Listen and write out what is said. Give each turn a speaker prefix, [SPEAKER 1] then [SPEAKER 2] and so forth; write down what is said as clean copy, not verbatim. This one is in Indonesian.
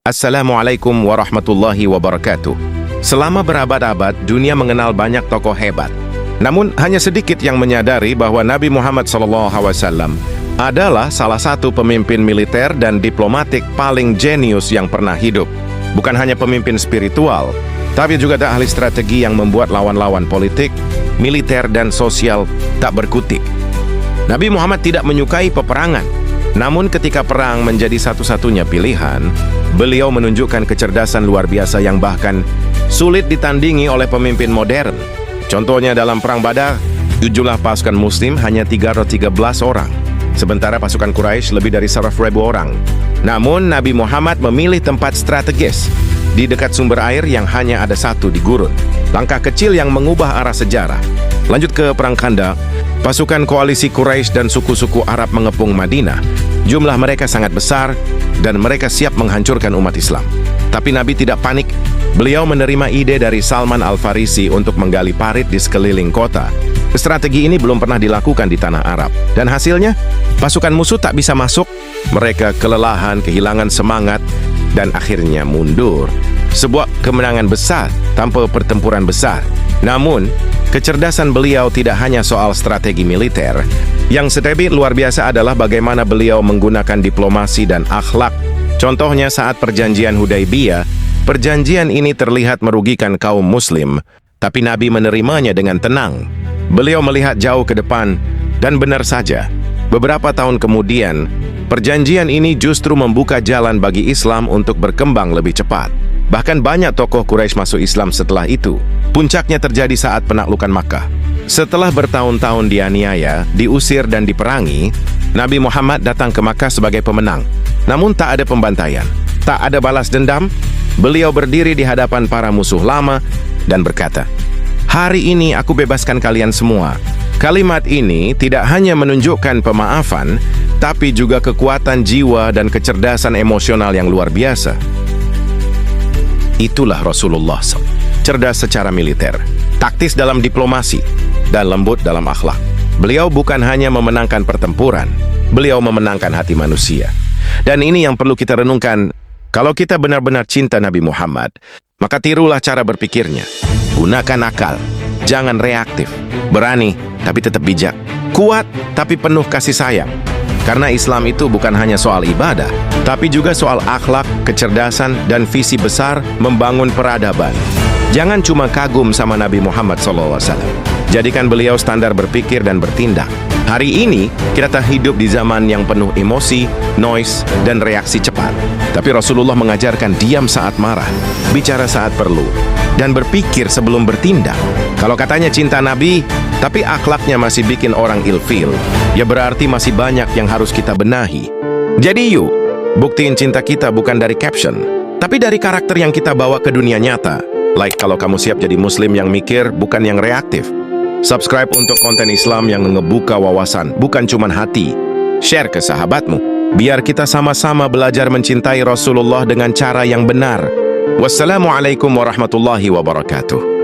[SPEAKER 1] Assalamualaikum warahmatullahi wabarakatuh. Selama berabad-abad, dunia mengenal banyak tokoh hebat. Namun, hanya sedikit yang menyadari bahwa Nabi Muhammad SAW adalah salah satu pemimpin militer dan diplomatik paling jenius yang pernah hidup. Bukan hanya pemimpin spiritual, tapi juga ahli strategi yang membuat lawan-lawan politik, militer, dan sosial tak berkutik. Nabi Muhammad tidak menyukai peperangan. Namun ketika perang menjadi satu-satunya pilihan, beliau menunjukkan kecerdasan luar biasa yang bahkan sulit ditandingi oleh pemimpin modern. Contohnya dalam Perang Badar, jumlah pasukan Muslim hanya 313 orang, sementara pasukan Quraisy lebih dari 100.000 orang. Namun Nabi Muhammad memilih tempat strategis di dekat sumber air yang hanya ada satu di gurun. Langkah kecil yang mengubah arah sejarah. Lanjut ke Perang Khandaq, pasukan koalisi Quraisy dan suku-suku Arab mengepung Madinah. Jumlah mereka sangat besar dan mereka siap menghancurkan umat Islam. Tapi Nabi tidak panik. Beliau menerima ide dari Salman Al-Farisi untuk menggali parit di sekeliling kota. Strategi ini belum pernah dilakukan di tanah Arab. Dan hasilnya, pasukan musuh tak bisa masuk. Mereka kelelahan, kehilangan semangat, dan akhirnya mundur. Sebuah kemenangan besar tanpa pertempuran besar. Namun, kecerdasan beliau tidak hanya soal strategi militer. Yang lebih luar biasa adalah bagaimana beliau menggunakan diplomasi dan akhlak. Contohnya saat perjanjian Hudaybiyah, perjanjian ini terlihat merugikan kaum muslim, tapi Nabi menerimanya dengan tenang. Beliau melihat jauh ke depan, dan benar saja, beberapa tahun kemudian, perjanjian ini justru membuka jalan bagi Islam untuk berkembang lebih cepat. Bahkan banyak tokoh Quraisy masuk Islam setelah itu. Puncaknya terjadi saat penaklukan Makkah. Setelah bertahun-tahun dianiaya, diusir dan diperangi, Nabi Muhammad datang ke Makkah sebagai pemenang. Namun tak ada pembantaian, tak ada balas dendam. Beliau berdiri di hadapan para musuh lama dan berkata, "Hari ini aku bebaskan kalian semua." Kalimat ini tidak hanya menunjukkan pemaafan, tapi juga kekuatan jiwa dan kecerdasan emosional yang luar biasa. Itulah Rasulullah SAW. Cerdas secara militer, taktis dalam diplomasi, dan lembut dalam akhlak. Beliau bukan hanya memenangkan pertempuran, beliau memenangkan hati manusia. Dan ini yang perlu kita renungkan. Kalau kita benar-benar cinta Nabi Muhammad, maka tirulah cara berpikirnya. Gunakan akal, jangan reaktif. Berani, tapi tetap bijak. Kuat, tapi penuh kasih sayang. Karena Islam itu bukan hanya soal ibadah, tapi juga soal akhlak, kecerdasan, dan visi besar membangun peradaban. Jangan cuma kagum sama Nabi Muhammad SAW. Jadikan beliau standar berpikir dan bertindak. Hari ini, kita tak hidup di zaman yang penuh emosi, noise, dan reaksi cepat. Tapi Rasulullah mengajarkan diam saat marah, bicara saat perlu, dan berpikir sebelum bertindak. Kalau katanya cinta Nabi, tapi akhlaknya masih bikin orang ilfil, ya berarti masih banyak yang harus kita benahi. Jadi yuk, buktiin cinta kita bukan dari caption, tapi dari karakter yang kita bawa ke dunia nyata. Like kalau kamu siap jadi muslim yang mikir, bukan yang reaktif. Subscribe untuk konten Islam yang ngebuka wawasan, bukan cuma hati. Share ke sahabatmu, biar kita sama-sama belajar mencintai Rasulullah dengan cara yang benar. Wassalamualaikum warahmatullahi wabarakatuh.